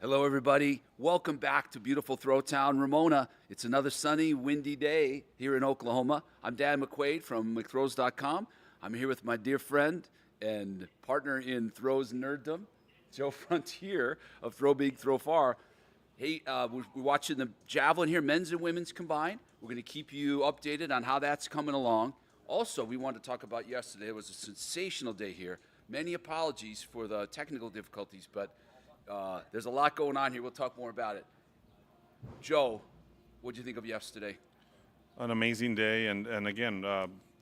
Hello, everybody. Welcome back to beautiful Throwtown, Ramona. It's another sunny, windy day here in Oklahoma. I'm Dan McQuaid from McThrows.com. I'm here with my dear friend and partner in throws nerddom, Joe Frontier of Throw Big, Throw Far. Hey, we're watching the Javelin here, men's and women's combined. We're going to keep you updated on how that's coming along. Also, we wanted to talk about yesterday. It was a sensational day here. Many apologies for the technical difficulties, but there's a lot going on here. We'll talk more about it. Joe, what did you think of yesterday? An amazing day, and again,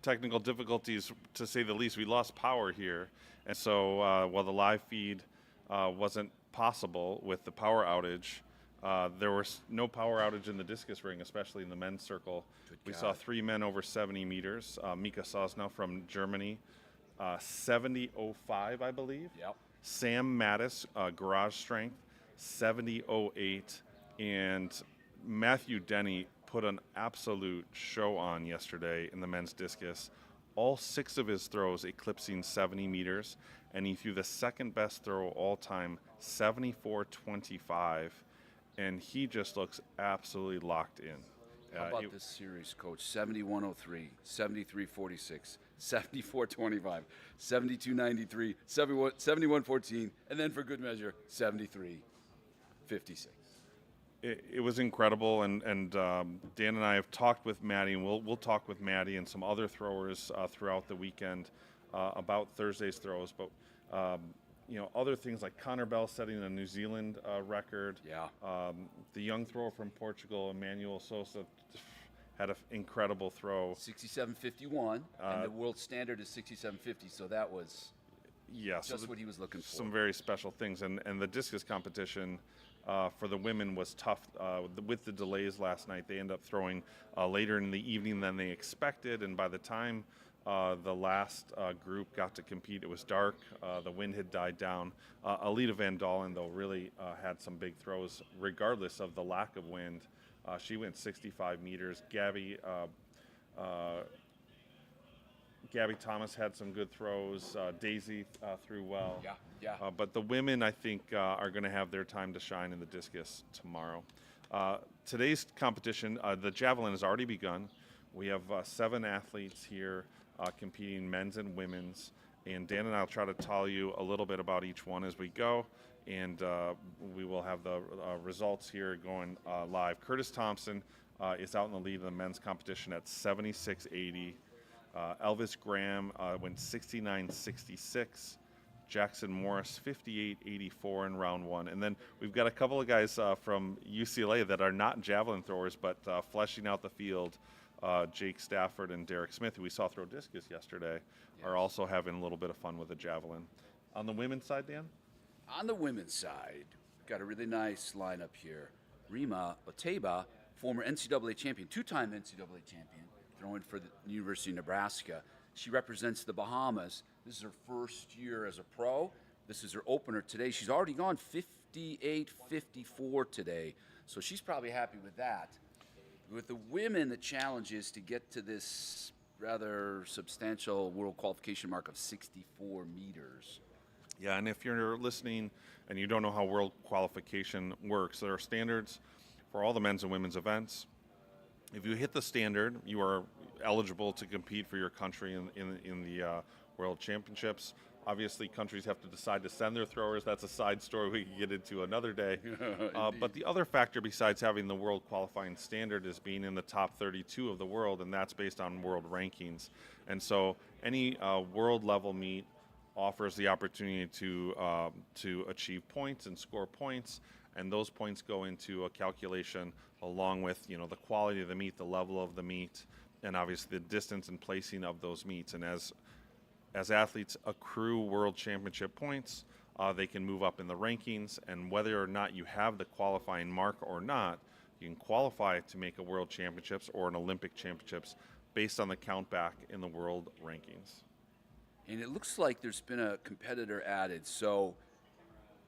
technical difficulties to say the least. We lost power here, and so while the live feed wasn't possible with the power outage, there was no power outage in the discus ring, especially in the men's circle. We saw 3 men over 70 meters. Mika Sosnow from Germany, 70.05, I believe. Yep. Sam Mattis, garage strength, 70.08, and Matthew Denny put an absolute show on yesterday in the men's discus. All 6 of his throws eclipsing 70 meters, and he threw the second best throw all time, 74.25, and he just looks absolutely locked in. How about this series, Coach? 71.03, 73.46, 74.25, 72.93, 71.14, and then for good measure, 73.56. It was incredible, and Dan and I have talked with Maddie, and we'll talk with Maddie and some other throwers throughout the weekend about Thursday's throws. But other things like Connor Bell setting a New Zealand record. Yeah. The young thrower from Portugal, Emmanuel Sosa, had an incredible throw. 67.51, and the world standard is 67.50, so that was just what he was looking for. Some very special things, and the discus competition for the women was tough with the delays last night. They ended up throwing later in the evening than they expected, and by the time the last group got to compete, it was dark. The wind had died down. Alita Van Dalen, though, really had some big throws regardless of the lack of wind. She went 65 meters. Gabby Thomas had some good throws. Daisy threw well. Yeah. But the women, I think, are going to have their time to shine in the discus tomorrow. Today's competition, the Javelin has already begun. We have 7 athletes here competing, men's and women's. And Dan and I will try to tell you a little bit about each one as we go. And we will have the results here going live. Curtis Thompson is out in the lead in the men's competition at 76.80. Elvis Graham went 69.66. Jackson Morris 58.84 in round 1. And then we've got a couple of guys from UCLA that are not javelin throwers, but fleshing out the field. Jake Stafford and Derek Smith, who we saw throw discus yesterday, are also having a little bit of fun with the javelin. On the women's side, Dan? On the women's side, got a really nice lineup here. Rima Oteba, former NCAA champion, 2-time NCAA champion, throwing for the University of Nebraska. She represents the Bahamas. This is her first year as a pro. This is her opener today. She's already gone 58.54 today, so she's probably happy with that. With the women, the challenge is to get to this rather substantial world qualification mark of 64 meters. Yeah, and if you're listening and you don't know how world qualification works, there are standards for all the men's and women's events. If you hit the standard, you are eligible to compete for your country in the World Championships. Obviously, countries have to decide to send their throwers. That's a side story we can get into another day. But the other factor besides having the world qualifying standard is being in the top 32 of the world, and that's based on world rankings. And so any world level meet offers the opportunity to achieve points and score points, and those points go into a calculation along with the quality of the meet, the level of the meet, and obviously the distance and placing of those meets. And as athletes accrue world championship points, they can move up in the rankings, and whether or not you have the qualifying mark or not, you can qualify to make a world championships or an Olympic championships based on the count back in the world rankings. And it looks like there's been a competitor added. So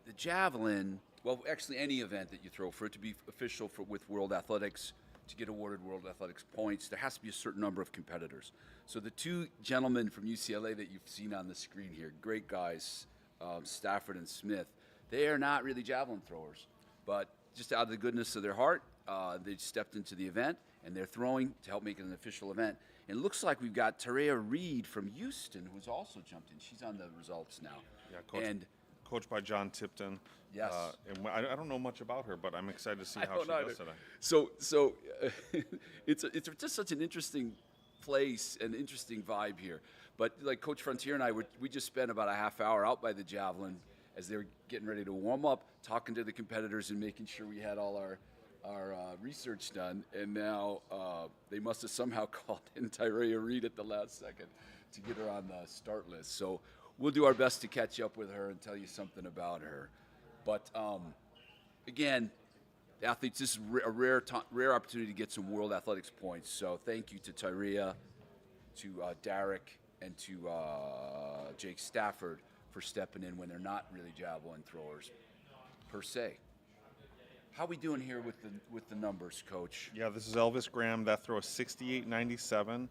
the javelin, well, actually any event that you throw, for it to be official with World Athletics, to get awarded World Athletics points, there has to be a certain number of competitors. So the 2 gentlemen from UCLA that you've seen on the screen here, great guys, Stafford and Smith, they are not really javelin throwers. But just out of the goodness of their heart, they stepped into the event, and they're throwing to help make it an official event. And it looks like we've got Taria Reed from Houston, who's also jumped in. She's on the results now. Yeah, coached by John Tipton. Yes. And I don't know much about her, but I'm excited to see how she does today. So it's just such an interesting place and interesting vibe here. But like Coach Frontier and I, we just spent about a half hour out by the Javelin as they were getting ready to warm up, talking to the competitors and making sure we had all our research done. And now they must have somehow called in Tyrea Reed at the last second to get her on the start list. So we'll do our best to catch up with her and tell you something about her. But again, the athletes, this is a rare opportunity to get some World Athletics points. So thank you to Tyrea, to Derek, and to Jake Stafford for stepping in when they're not really javelin throwers per se. How we doing here with the numbers, Coach? Yeah, this is Elvis Graham. That throw is 68.97.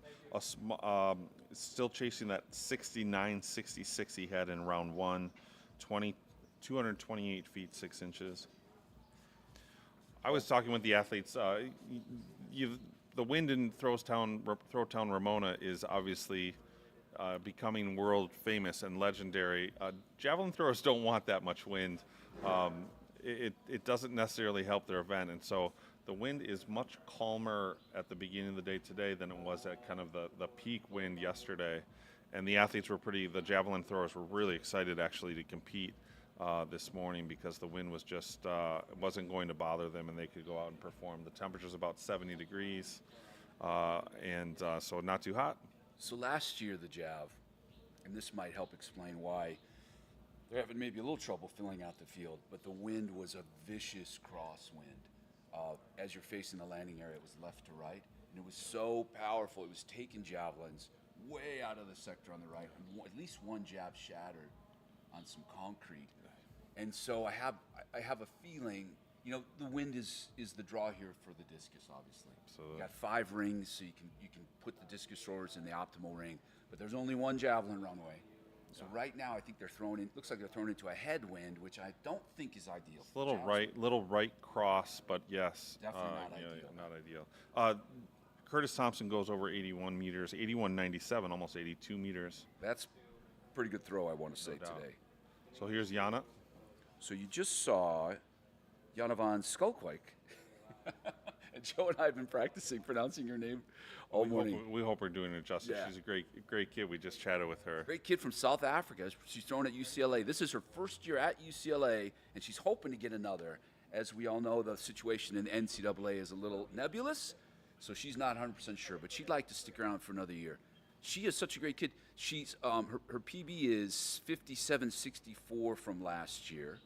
Still chasing that 69.66 he had in round one, 228 feet 6 inches. I was talking with the athletes. The wind in Throwtown, Ramona is obviously becoming world famous and legendary. Javelin throwers don't want that much wind. It doesn't necessarily help their event, and so the wind is much calmer at the beginning of the day today than it was at kind of the peak wind yesterday. And the athletes the javelin throwers were really excited actually to compete this morning because the wind was just wasn't going to bother them and they could go out and perform. The temperature's about 70 degrees, and so not too hot. So last year the Jav, and this might help explain why they're having maybe a little trouble filling out the field, but the wind was a vicious crosswind. As you're facing the landing area, it was left to right, and it was so powerful. It was taking javelins way out of the sector on the right, and at least one jab shattered on some concrete. And so I have a feeling, the wind is the draw here for the discus, obviously. So you got 5 rings, so you can put the discus throwers in the optimal ring, but there's only one javelin runway. So right now, I think looks like they're thrown into a headwind, which I don't think is ideal. It's little right cross, but yes. Definitely not ideal. Not ideal. Curtis Thompson goes over 81 meters, 81.97, almost 82 meters. That's a pretty good throw, I want to say, today. So here's Jana. So you just saw Jana von Skulkwijk. And Joe and I have been practicing pronouncing your name all morning. We hope we're doing it justice. Yeah. She's a great kid. We just chatted with her. Great kid from South Africa. She's thrown at UCLA. This is her first year at UCLA, and she's hoping to get another. As we all know, the situation in the NCAA is a little nebulous, so she's not 100% sure, but she'd like to stick around for another year. She is such a great kid. She's her PB is 57.64 from last year.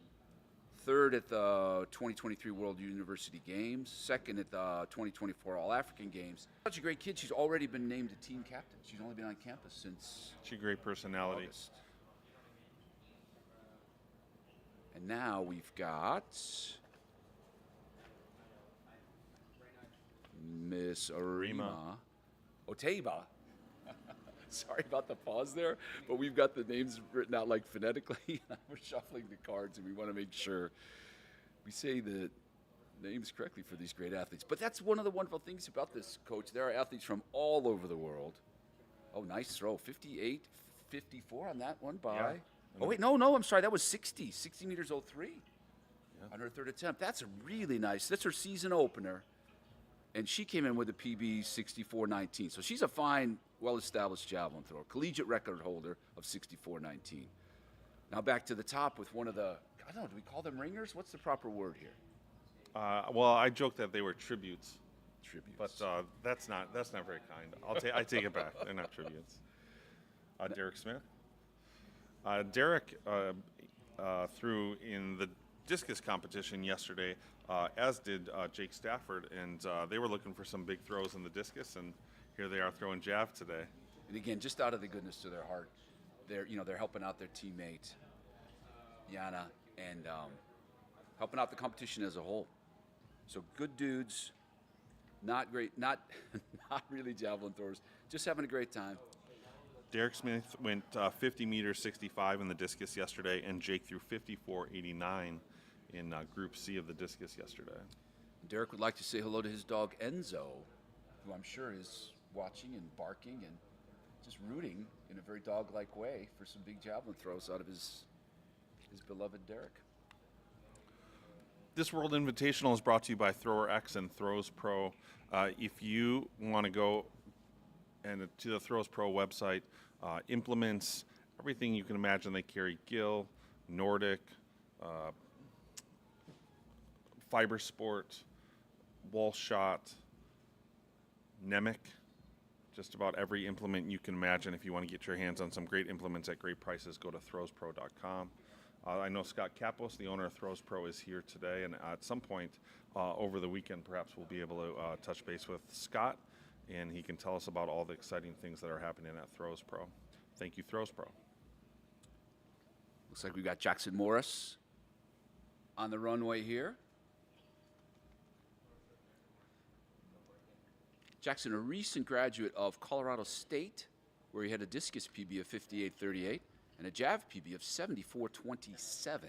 3rd at the 2023 World University Games, 2nd at the 2024 All-African Games. Such a great kid. She's already been named a team captain. She's only been on campus since She's a great personality. August. And now we've got Miss Arima Oteba. Sorry about the pause there, but we've got the names written out like phonetically. We're shuffling the cards, and we want to make sure we say the names correctly for these great athletes. But that's one of the wonderful things about this, Coach. There are athletes from all over the world. Oh, nice throw. 58.54 on that one by. Yeah. Oh, wait, no, I'm sorry. That was 60 meters 03 on her 3rd attempt. That's a really nice. That's her season opener. And she came in with a PB 64.19. So she's a fine, well-established javelin thrower, collegiate record holder of 64.19. Now back to the top with one of the, I don't know, do we call them ringers? What's the proper word here? Well, I joked that they were tributes. Tributes. But that's not very kind. I take it back. They're not tributes. Derek Smith. Derek threw in the discus competition yesterday, as did Jake Stafford, and they were looking for some big throws in the discus, and here they are throwing jav today. And again, just out of the goodness of their heart, they're helping out their teammate, Jana, and helping out the competition as a whole. So good dudes, not not really javelin throwers, just having a great time. Derek Smith went 50 meters 65 in the discus yesterday, and Jake threw 54.89 in Group C of the discus yesterday. Derek would like to say hello to his dog Enzo, who I'm sure is watching and barking and just rooting in a very dog-like way for some big javelin throws out of his beloved Derek. This World Invitational is brought to you by Thrower X and Throws Pro. If you want to go and to the Throws Pro website, implements, everything you can imagine they carry: gill, Nordic, fiber sport, wall shot, Nemec, just about every implement you can imagine. If you want to get your hands on some great implements at great prices, go to throwspro.com. I know Scott Kapos, the owner of Throws Pro, is here today, and at some point over the weekend, perhaps we'll be able to touch base with Scott, and he can tell us about all the exciting things that are happening at Throws Pro. Thank you, Throws Pro. Looks like we got Jackson Morris on the runway here. Jackson, a recent graduate of Colorado State, where he had a discus PB of 58.38 and a Jav PB of 74.27.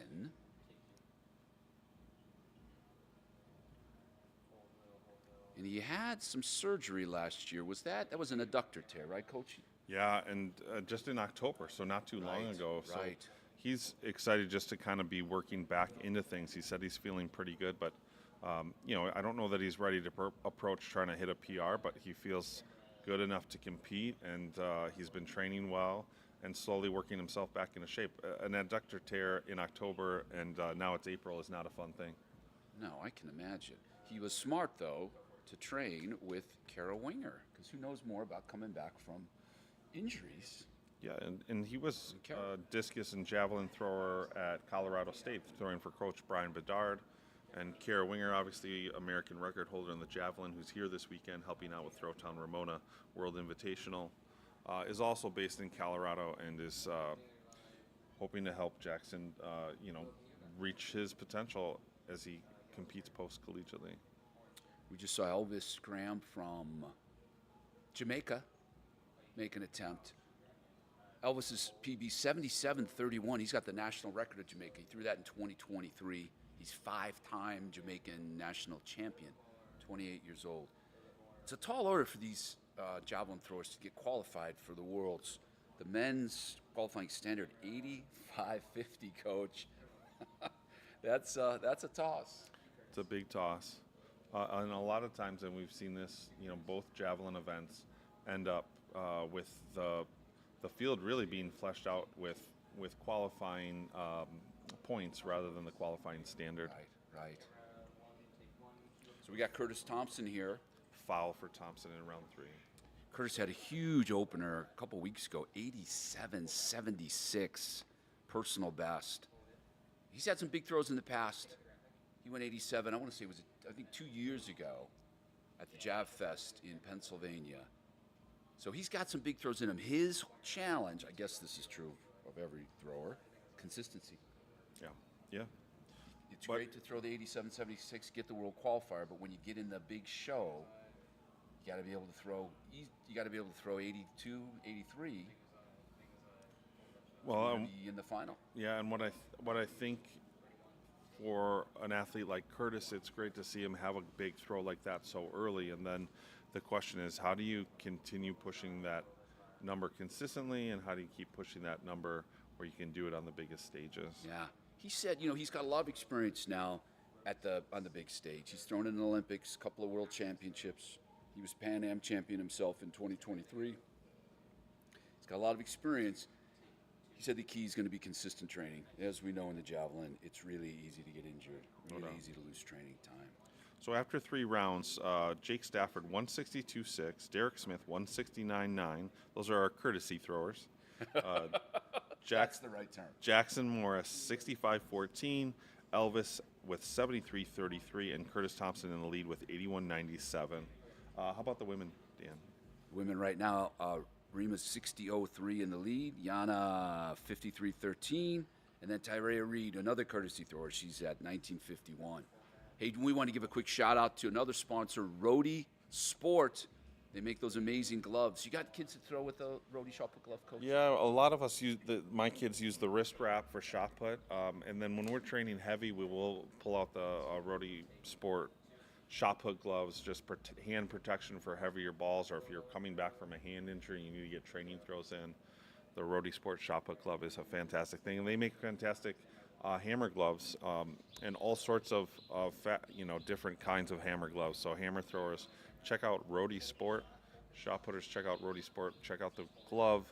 And he had some surgery last year. That was an adductor tear, right, Coach? Yeah, and just in October, so not too long ago. So right. He's excited just to kind of be working back into things. He said he's feeling pretty good, but I don't know that he's ready to approach trying to hit a PR, but he feels good enough to compete, and he's been training well and slowly working himself back into shape. An adductor tear in October, and now it's April, is not a fun thing. No, I can imagine. He was smart, though, to train with Kara Winger, because who knows more about coming back from injuries. Yeah, and he was a discus and javelin thrower at Colorado State, throwing for Coach Brian Bedard. And Kara Winger, obviously American record holder in the javelin, who's here this weekend helping out with Throwtown Ramona World Invitational, is also based in Colorado and is hoping to help Jackson, reach his potential as he competes post-collegiately. We just saw Elvis Graham from Jamaica make an attempt. Elvis's PB 77.31. He's got the national record of Jamaica. He threw that in 2023. He's 5-time Jamaican national champion, 28 years old. It's a tall order for these javelin throwers to get qualified for the Worlds. The men's qualifying standard, 85.50, Coach. That's a toss. It's a big toss. And a lot of times, and we've seen this, both javelin events end up with the field really being fleshed out with qualifying points rather than the qualifying standard. Right. So we got Curtis Thompson here. Foul for Thompson in round 3. Curtis had a huge opener a couple weeks ago, 87.76, personal best. He's had some big throws in the past. He went 87, I want to say it was, I think, 2 years ago at the Jav Fest in Pennsylvania. So he's got some big throws in him. His challenge, I guess this is true of every thrower, consistency. Yeah. It's great to throw the 87.76, get the world qualifier, but when you get in the big show, you got to be able to throw. You got to be able to throw 82, 83. Well, be in the final. Yeah, and what I think for an athlete like Curtis, it's great to see him have a big throw like that so early. And then the question is, how do you continue pushing that number consistently, and how do you keep pushing that number where you can do it on the biggest stages? Yeah. He said, he's got a lot of experience now on the big stage. He's thrown in the Olympics, a couple of world championships. He was Pan Am champion himself in 2023. He's got a lot of experience. He said the key is going to be consistent training. As we know in the javelin, it's really easy to get injured, really easy to lose training time. So after 3 rounds, Jake Stafford 162.6, Derek Smith 169.9. Those are our courtesy throwers. That's the right term. Jackson Morris 65.14, Elvis with 73.33, and Curtis Thompson in the lead with 81.97. How about the women, Dan? Women right now, Rima's 60.03 in the lead, Yana 53.13, and then Tyrea Reed, another courtesy thrower. She's at 19.51. Hey, we want to give a quick shout out to another sponsor, Rody Sport. They make those amazing gloves. You got kids that throw with the Rody shot put glove, Coach? Yeah, a lot of us my kids use the wrist wrap for shot put, and then when we're training heavy, we will pull out the Rody Sport shot put gloves, just hand protection for heavier balls, or if you're coming back from a hand injury and you need to get training throws in. The Rody Sport shot put glove is a fantastic thing, and they make fantastic hammer gloves and all sorts of different kinds of hammer gloves. So hammer throwers, check out Rody Sport. Shot putters, check out Rody Sport. Check out the glove.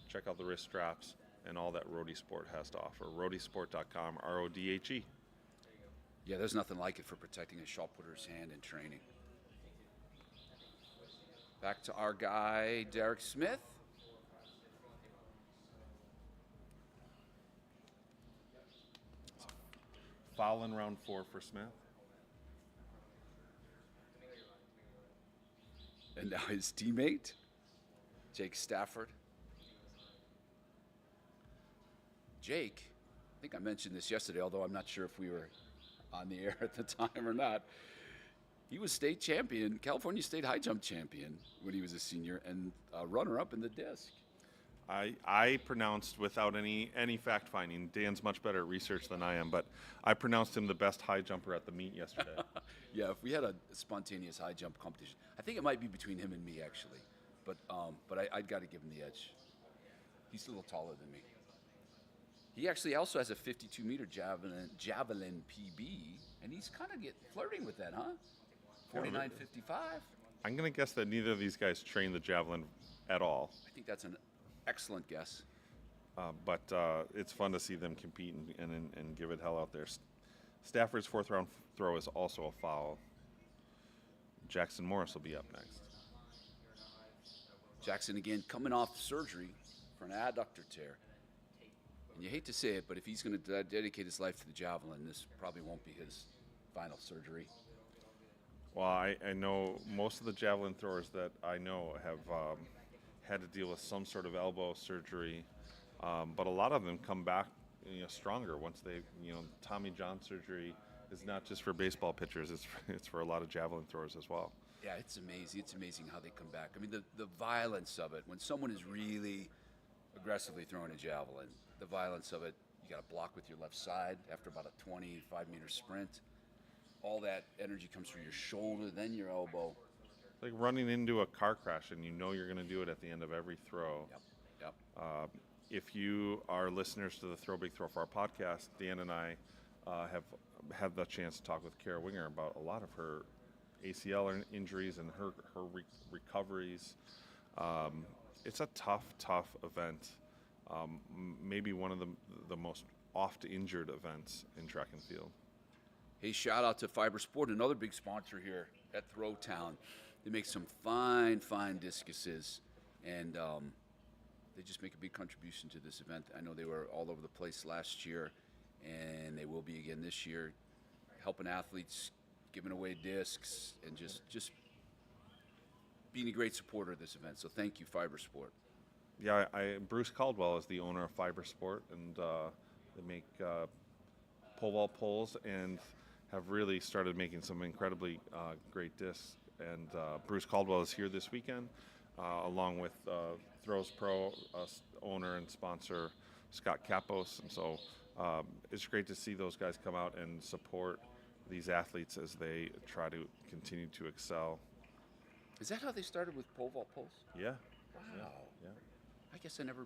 Check out the wrist straps and all that Rody Sport has to offer. RodySport.com, RODHE. Yeah, there's nothing like it for protecting a shot putter's hand in training. Back to our guy, Derek Smith. Foul in round 4 for Smith. And now his teammate, Jake Stafford. Jake, I think I mentioned this yesterday, although I'm not sure if we were on the air at the time or not. He was state champion, California State high jump champion when he was a senior, and runner-up in the disc. I pronounced, without any fact finding, Dan's much better at research than I am, but I pronounced him the best high jumper at the meet yesterday. Yeah, if we had a spontaneous high jump competition, I think it might be between him and me actually, but I'd got to give him the edge. He's a little taller than me. He actually also has a 52-meter javelin PB, and he's kind of flirting with that, huh? 49.55. I'm going to guess that neither of these guys train the javelin at all. I think that's an excellent guess. But it's fun to see them compete and give it hell out there. Stafford's 4th round throw is also a foul. Jackson Morris will be up next. Jackson, again, coming off surgery for an adductor tear. And you hate to say it, but if he's going to dedicate his life to the javelin, this probably won't be his final surgery. Well, I know most of the javelin throwers that I know have had to deal with some sort of elbow surgery, but a lot of them come back stronger once they, Tommy John surgery is not just for baseball pitchers, it's for a lot of javelin throwers as well. Yeah, it's amazing. It's amazing how they come back. I mean, the violence of it, when someone is really aggressively throwing a javelin, the violence of it, you got to block with your left side after about a 25-meter sprint. All that energy comes through your shoulder, then your elbow. It's like running into a car crash, and you're going to do it at the end of every throw. Yep. If you are listeners to the Throw Big Throw Far podcast, Dan and I have had the chance to talk with Kara Winger about a lot of her ACL injuries and her recoveries. It's a tough event. Maybe one of the most oft-injured events in track and field. Hey, shout out to Fiber Sport, another big sponsor here at Throwtown. They make some fine discuses, and they just make a big contribution to this event. I know they were all over the place last year, and they will be again this year, helping athletes, giving away discs, and just being a great supporter of this event. So thank you, Fiber Sport. Yeah, Bruce Caldwell is the owner of Fiber Sport, and they make pole vault poles and have really started making some incredibly great discs. And Bruce Caldwell is here this weekend, along with Throws Pro owner and sponsor Scott Kapos. And so it's great to see those guys come out and support these athletes as they try to continue to excel. Is that how they started with pole vault poles? Yeah. Wow. Yeah. I guess I never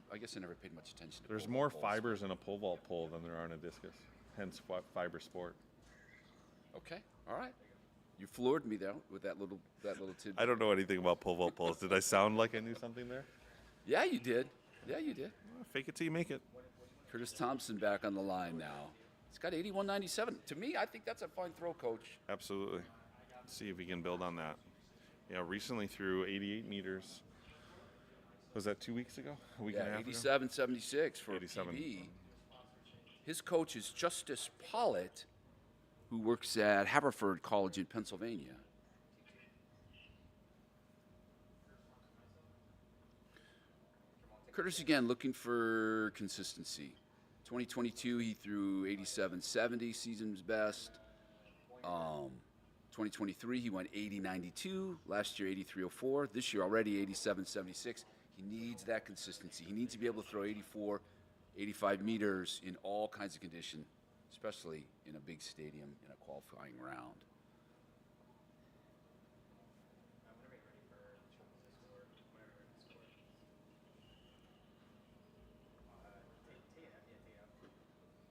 paid much attention to. There's more fibers in a pole vault pole than there are in a discus. Hence, Fiber Sport. Okay. All right. You floored me though with that little tidbit. I don't know anything about pole vault poles. Did I sound like I knew something there? Yeah, you did. Well, fake it till you make it. Curtis Thompson back on the line now. He's got 81.97. To me, I think that's a fine throw, Coach. Absolutely. Let's see if we can build on that. Yeah, recently threw 88 meters. Was that 2 weeks ago? A week and a half ago? 87.76 for 87. PB. His coach is Justice Pollitt, who works at Haverford College in Pennsylvania. Curtis, again, looking for consistency. 2022, he threw 87.70, season's best. 2023, he went 80.92. Last year, 83.04. This year, already 87.76. He needs that consistency. He needs to be able to throw 84, 85 meters in all kinds of condition, especially in a big stadium in a qualifying round. Whenever you're ready for the score, whenever you're ready to score.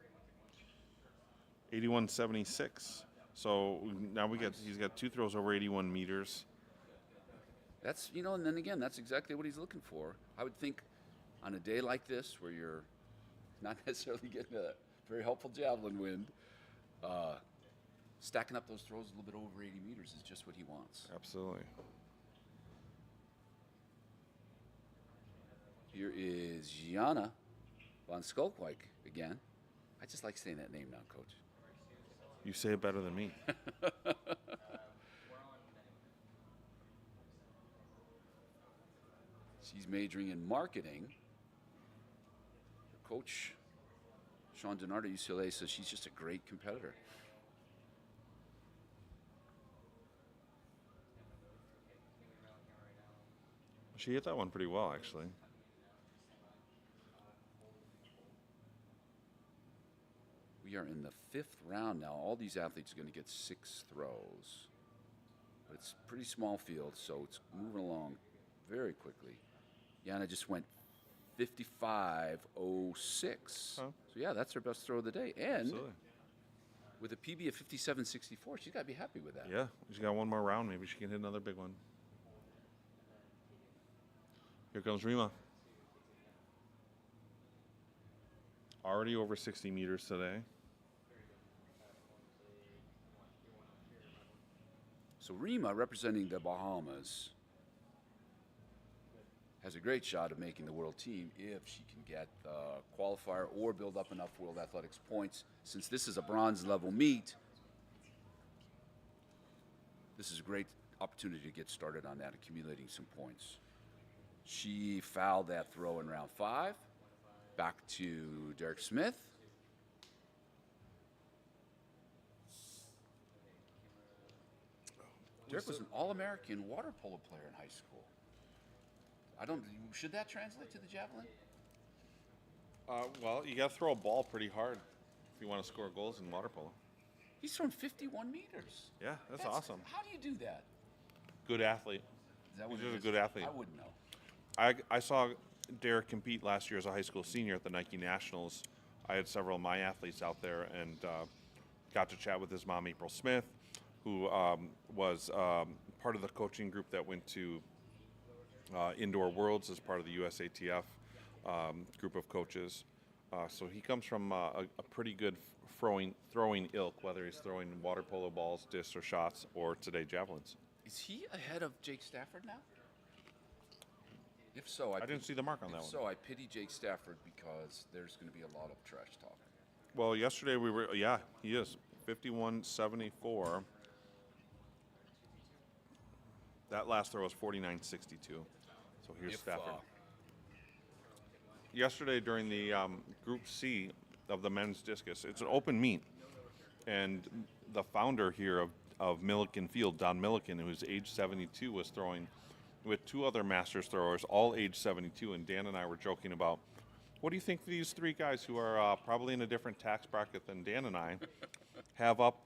Take it up. 81.76. So now he's got 2 throws over 81 meters. That's, and then again, that's exactly what he's looking for. I would think on a day like this where you're not necessarily getting a very helpful javelin wind, stacking up those throws a little bit over 80 meters is just what he wants. Absolutely. Here is Jana von Skolkwijk again. I just like saying that name now, Coach. You say it better than me. She's majoring in marketing. Her coach, Sean Denard at UCLA, says she's just a great competitor. She hit that one pretty well, actually. We are in the 5th round now. All these athletes are going to get 6 throws. But it's a pretty small field, so it's moving along very quickly. Yana just went 55.06. So, yeah, that's her best throw of the day. And Absolutely. with a PB of 57.64, she's got to be happy with that. Yeah, she's got one more round. Maybe she can hit another big one. Here comes Rima. Already over 60 meters today. So Rima, representing the Bahamas, has a great shot of making the world team if she can get the qualifier or build up enough World Athletics points. Since this is a bronze level meet, this is a great opportunity to get started on that, accumulating some points. She fouled that throw in round 5. Back to Derek Smith. Derek was an All-American water polo player in high school. Should that translate to the javelin? Well, you got to throw a ball pretty hard if you want to score goals in water polo. He's thrown 51 meters. Yeah, that's awesome. How do you do that? Good athlete. Is that what He's it just a is? good athlete. I wouldn't know. I saw Derek compete last year as a high school senior at the Nike Nationals. I had several of my athletes out there and got to chat with his mom, April Smith, who was part of the coaching group that went to Indoor Worlds as part of the USATF group of coaches. So he comes from a pretty good throwing ilk, whether he's throwing water polo balls, discs, or shots, or today javelins. Is he ahead of Jake Stafford now? If so, I didn't see the mark on that one. If so, I pity Jake Stafford because there's going to be a lot of trash talk. Well, yesterday he is 51.74. That last throw was 49.62. So here's Stafford. Yesterday during the Group C of the men's discus, it's an open meet, and the founder here of Milikin Field, Don Milikin, who's age 72, was throwing with 2 other Masters throwers, all age 72, and Dan and I were joking about, what do you think these 3 guys who are probably in a different tax bracket than Dan and I have up,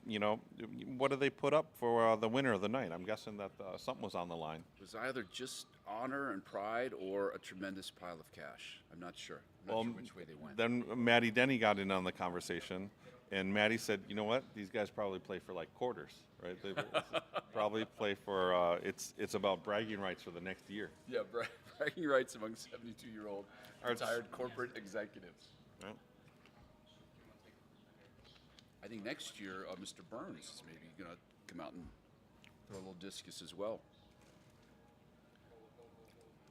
what do they put up for the winner of the night? I'm guessing that something was on the line. It was either just honor and pride or a tremendous pile of cash. I'm not sure. I'm not sure which way they went. Then Maddie Denny got in on the conversation, and Maddie said, you know what, these guys probably play for like quarters, right? They probably play for, it's about bragging rights for the next year. Yeah, bragging rights among 72-year-old retired corporate executives. Right? I think next year, Mr. Burns is maybe going to come out and throw a little discus as well.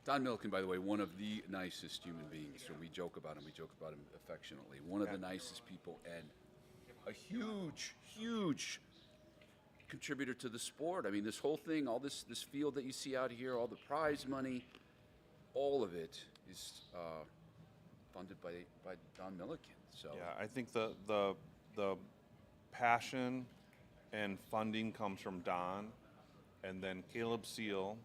Don Milikin, by the way, one of the nicest human beings. So we joke about him affectionately. One of the nicest people and a huge, huge contributor to the sport. I mean, this whole thing, all this field that you see out here, all the prize money, all of it is funded by Don Milikin. So Yeah, I think the passion and funding comes from Don, and then Caleb Seal,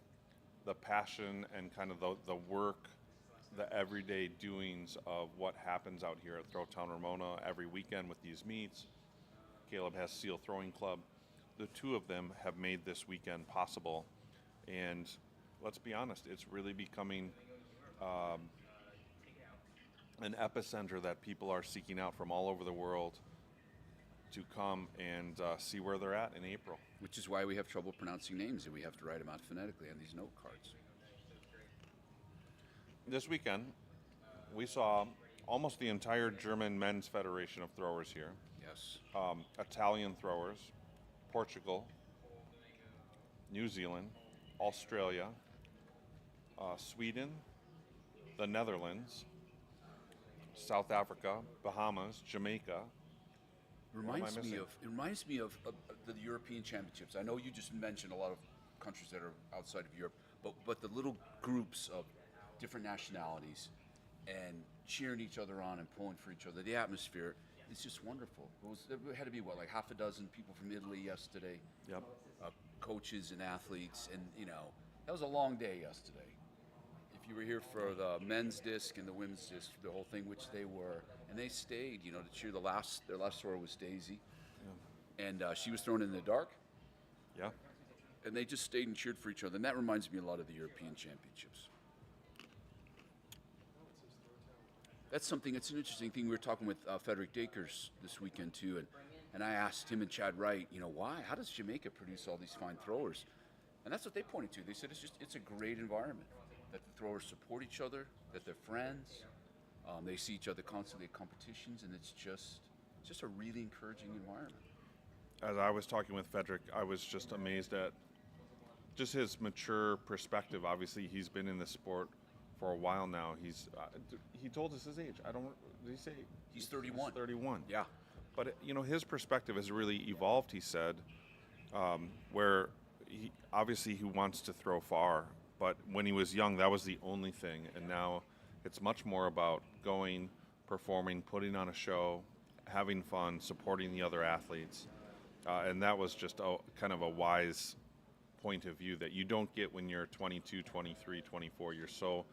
the passion and kind of the work, the everyday doings of what happens out here at Throwtown Ramona every weekend with these meets. Caleb has Seal Throwing Club. The two of them have made this weekend possible, and let's be honest, it's really becoming an epicenter that people are seeking out from all over the world to come and see where they're at in April. Which is why we have trouble pronouncing names and we have to write them out phonetically on these note cards. This weekend, we saw almost the entire German Men's Federation of Throwers here. Yes. Italian throwers, Portugal, New Zealand, Australia, Sweden, the Netherlands, South Africa, Bahamas, Jamaica. It reminds me of the European Championships. I know you just mentioned a lot of countries that are outside of Europe, but the little groups of different nationalities and cheering each other on and pulling for each other. The atmosphere is just wonderful. It had to be like half a dozen people from Italy yesterday. Yep. Coaches and athletes, and that was a long day yesterday. If you were here for the men's disc and the women's disc, the whole thing, which they were, and they stayed, to cheer their last thrower was Daisy, and she was thrown in the dark. Yeah. And they just stayed and cheered for each other, and that reminds me a lot of the European Championships. That's something. It's an interesting thing. We were talking with Frederick Dakers this weekend too, and I asked him and Chad Wright, why? How does Jamaica produce all these fine throwers? And that's what they pointed to. They said it's a great environment, that the throwers support each other, that they're friends, they see each other constantly at competitions, and it's just a really encouraging environment. As I was talking with Frederick, I was just amazed at just his mature perspective. Obviously, he's been in this sport for a while now. He told us his age. Did he say? He's 31. He's 31. Yeah. But his perspective has really evolved. He said, where he wants to throw far, but when he was young, that was the only thing, and now it's much more about going, performing, putting on a show, having fun, supporting the other athletes, and that was just kind of a wise point of view that you don't get when you're 22, 23, 24. You're so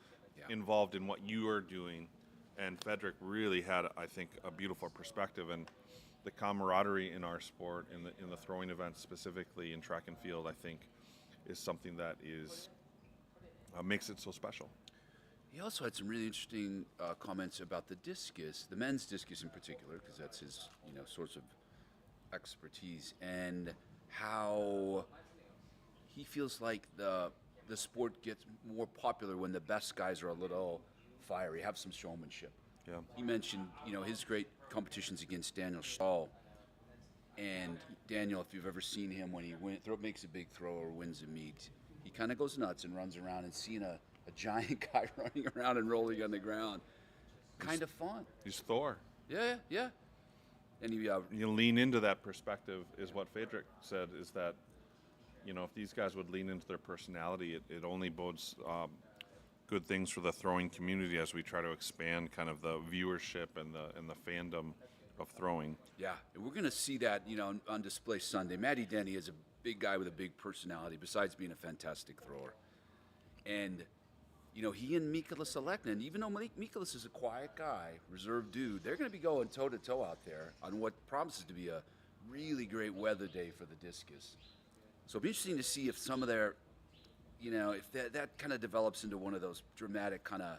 involved in what you are doing, and Frederick really had, I think, a beautiful perspective, and the camaraderie in our sport, in the throwing events specifically, in track and field, I think, is something that makes it so special. He also had some really interesting comments about the discus, the men's discus in particular, because that's his source of expertise, and how he feels like the sport gets more popular when the best guys are a little fiery, have some showmanship. Yeah. He mentioned, his great competitions against Daniel Stahl. And Daniel, if you've ever seen him when he makes a big throw or wins a meet, he kind of goes nuts and runs around, and seeing a giant guy running around and rolling on the ground, kind of fun. He's Thor. Yeah. And you lean into that perspective is what Frederick said, is that, if these guys would lean into their personality, it only bodes good things for the throwing community as we try to expand kind of the viewership and the fandom of throwing. Yeah, and we're going to see that, on display Sunday. Matty Denny is a big guy with a big personality, besides being a fantastic thrower. And, he and Mikolas Aleknin, even though Mikolas is a quiet guy, reserved dude, they're going to be going toe-to-toe out there on what promises to be a really great weather day for the discus. So it'll be interesting to see if some of their, if that kind of develops into one of those dramatic kind of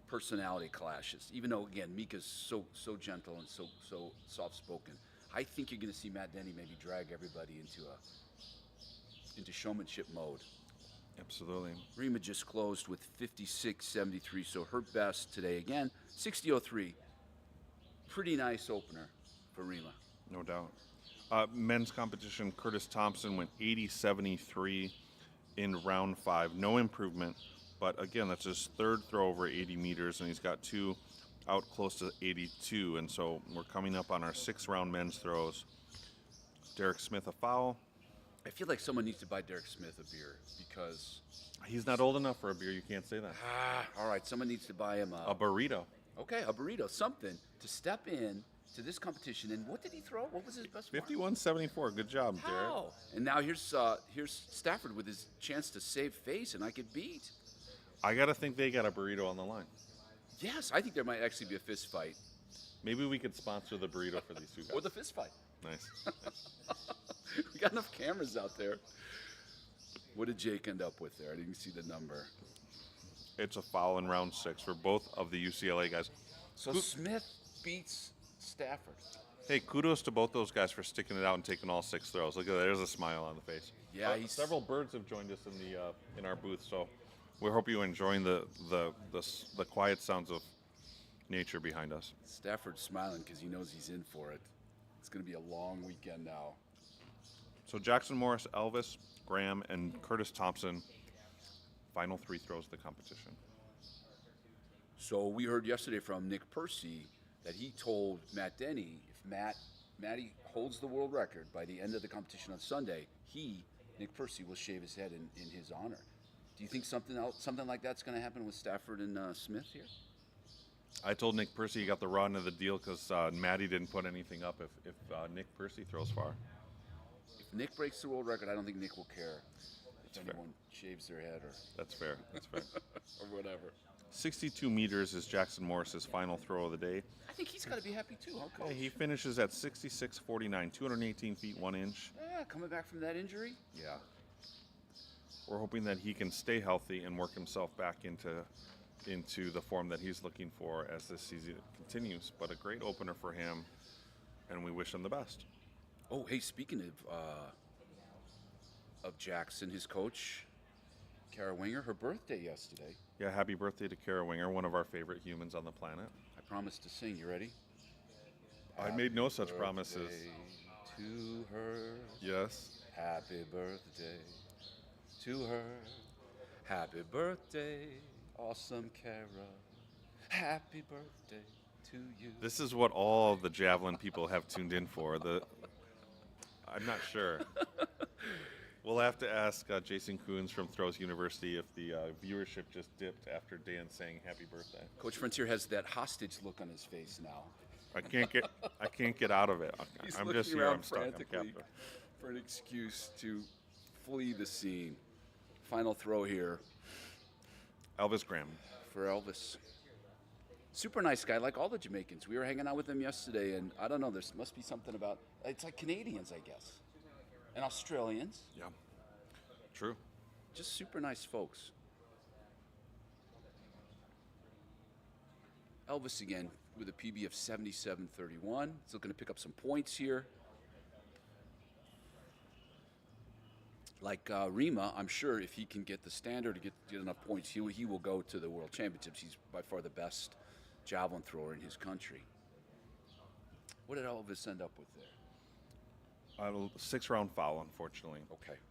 personality clashes. Even though, again, Mika's so gentle and so soft-spoken, I think you're going to see Matt Denny maybe drag everybody into showmanship mode. Absolutely. Rima just closed with 56.73, so her best today again, 60.03. Pretty nice opener for Rima. No doubt. Men's competition, Curtis Thompson went 80.73 in round 5. No improvement, but again, that's his third throw over 80 meters, and he's got 2 out close to 82, and so we're coming up on our 6th round men's throws. Derek Smith a foul. I feel like someone needs to buy Derek Smith a beer, because he's not old enough for a beer. You can't say that. All right, someone needs to buy him a burrito. Okay, a burrito, something to step in to this competition. And what did he throw? What was his best mark? 51.74. Good job, Derek. How? And now here's Stafford with his chance to save face, and I could beat. I got to think they got a burrito on the line. Yes, I think there might actually be a fist fight. Maybe we could sponsor the burrito for these two guys. Or the fist fight. Nice. We got enough cameras out there. What did Jake end up with there? I didn't see the number. It's a foul in round 6 for both of the UCLA guys. So Smith beats Stafford. Hey, kudos to both those guys for sticking it out and taking all 6 throws. Look at that. There's a smile on the face. Yeah, several birds have joined us in our booth, so we hope you're enjoying the quiet sounds of nature behind us. Stafford's smiling because he knows he's in for it. It's going to be a long weekend now. So Jackson Morris, Elvis, Graham, and Curtis Thompson, final 3 throws of the competition. So we heard yesterday from Nick Percy that he told Matt Denny if Matty holds the world record by the end of the competition on Sunday, Nick Percy, will shave his head in his honor. Do you think something like that's going to happen with Stafford and Smith here? I told Nick Percy he got the raw end of the deal because Matty didn't put anything up if Nick Percy throws far. If Nick breaks the world record, I don't think Nick will care if That's anyone shaves their head or That's fair. or whatever. 62 meters is Jackson Morris's final throw of the day. I think he's got to be happy too, huh, Coach? Hey, he finishes at 66.49, 218 feet 1 inch. Yeah, coming back from that injury. Yeah. We're hoping that he can stay healthy and work himself back into the form that he's looking for as this season continues. But a great opener for him, and we wish him the best. Oh, hey, speaking of Jackson, his coach, Kara Winger, her birthday yesterday. Yeah, happy birthday to Kara Winger, one of our favorite humans on the planet. I promised to sing. You ready? I made no such Happy promises. birthday to her. Yes. Happy birthday to her. Happy birthday, awesome Kara. Happy birthday to you. This is what all the Javelin people have tuned in for. I'm not sure. We'll have to ask Jason Coons from Throws University if the viewership just dipped after Dan saying happy birthday. Coach Frontier has that hostage look on his face now. I can't get out of it. He's I'm looking just here. around I'm stuck. I'm frantically captive. for an excuse to flee the scene. Final throw here Elvis Graham. for Elvis. Super nice guy, like all the Jamaicans. We were hanging out with him yesterday, and I don't know, there must be something about, it's like Canadians, I guess, and Australians. Yeah. True. Just super nice folks. Elvis again with a PB of 77.31. He's looking to pick up some points here. Like Rima, I'm sure if he can get the standard to get enough points, he will go to the World Championships. He's by far the best javelin thrower in his country. What did Elvis end up with there? 6-round foul, unfortunately.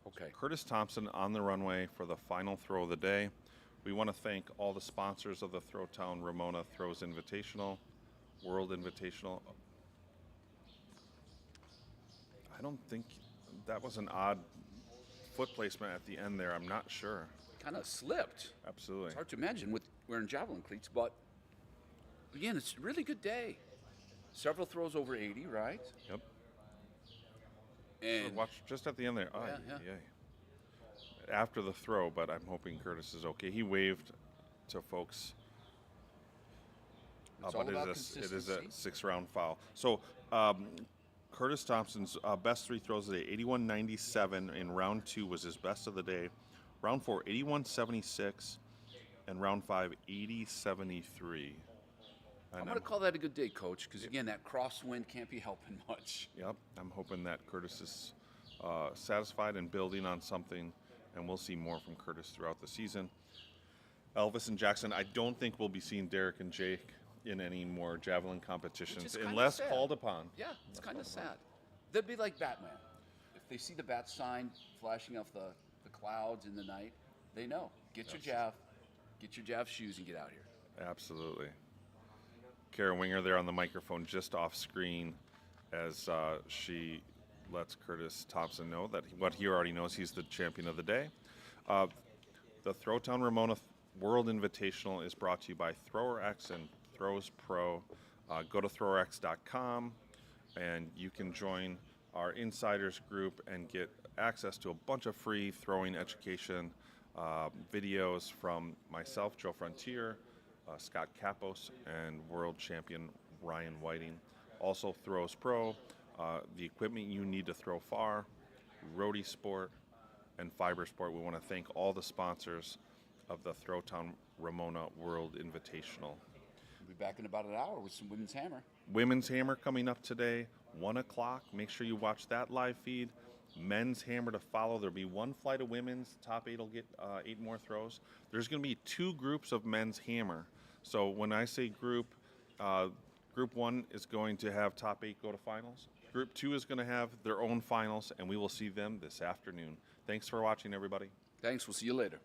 Okay. Curtis Thompson on the runway for the final throw of the day. We want to thank all the sponsors of the Throwtown Ramona Throws Invitational, World Invitational. I don't think that was an odd foot placement at the end there. I'm not sure. Kind of slipped. Absolutely. It's hard to imagine with wearing javelin cleats, but again, it's a really good day. Several throws over 80, right? Yep. And Watch just at the end there. Oh, Yeah. After the throw, but I'm hoping Curtis is okay. He waved to folks. It's all But about it is a consistency. 6-round foul. So Curtis Thompson's best 3 throws of the day, 81.97 in round 2 was his best of the day. Round 4, 81.76, and round 5, 80.73. I'm going to call that a good day, Coach, because again, that crosswind can't be helping much. Yep, I'm hoping that Curtis is satisfied and building on something, and we'll see more from Curtis throughout the season. Elvis and Jackson, I don't think we'll be seeing Derek and Jake in any more javelin competitions Which is kinda unless sad. called upon. Yeah, it's kind of sad. They'd be like Batman. If they see the bat sign flashing off the clouds in the night, they know. Get your Jav shoes and get out here. Absolutely. Kara Winger there on the microphone just off screen as she lets Curtis Thompson know that what he already knows, he's the champion of the day. The Throwtown Ramona World Invitational is brought to you by Thrower X and Throws Pro. Go to throwrx.com and you can join our insiders group and get access to a bunch of free throwing education videos from myself, Joe Frontier, Scott Kapos, and world champion Ryan Whiting. Also Throws Pro, the equipment you need to throw far, Roadie Sport, and Fiber Sport. We want to thank all the sponsors of the Throwtown Ramona World Invitational. We'll be back in about an hour with some women's hammer. Women's Hammer coming up today, 1 o'clock. Make sure you watch that live feed. Men's Hammer to follow. There'll be one flight of women's. Top 8 will get 8 more throws. There's going to be 2 groups of Men's Hammer. So when I say group 1 is going to have top 8 go to finals. Group 2 is going to have their own finals, and we will see them this afternoon. Thanks for watching, everybody. Thanks. We'll see you later.